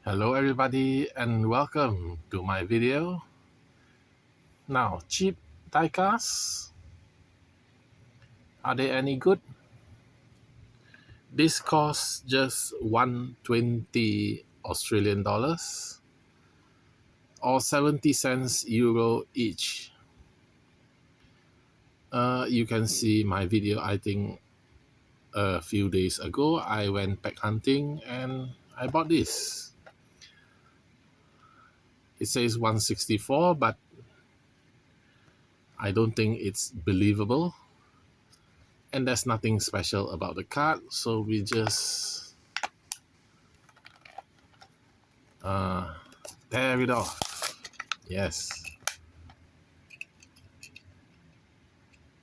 Hello everybody and welcome to my video. Now, cheap diecast, are they any good? This costs just 120 Australian dollars or 70 cents euro each. You can see my video, I think a few days ago. I went pack hunting and I bought this. It says 164, but I don't think it's believable. And there's nothing special about the card, so we just tear it off. Yes,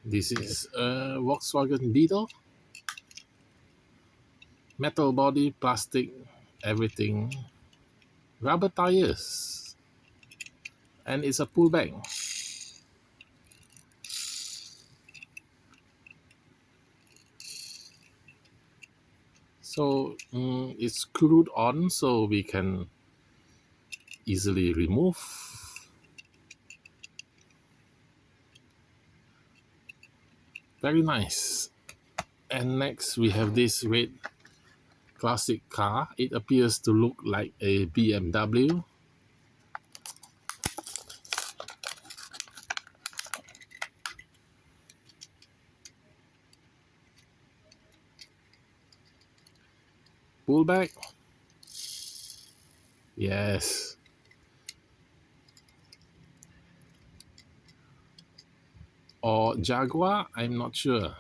this is a Volkswagen Beetle, metal body, plastic, everything, rubber tires, and it's a pullback. So it's screwed on, so we can easily remove. Very nice. And next we have this red classic car. It appears to look like a BMW. Pullback. Yes. Or Jaguar, I'm not sure.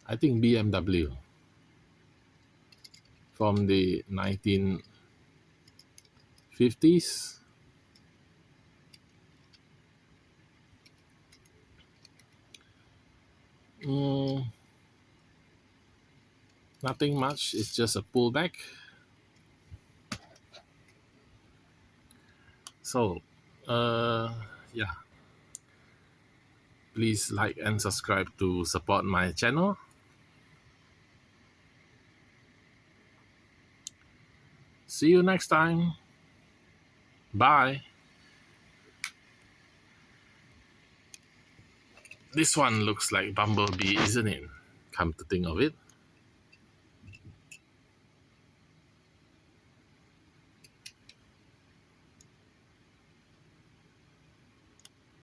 I think BMW from the 1950s. Nothing much, it's just a pullback. So, yeah. Please like and subscribe to support my channel. See you next time. Bye. This one looks like Bumblebee, isn't it? Come to think of it.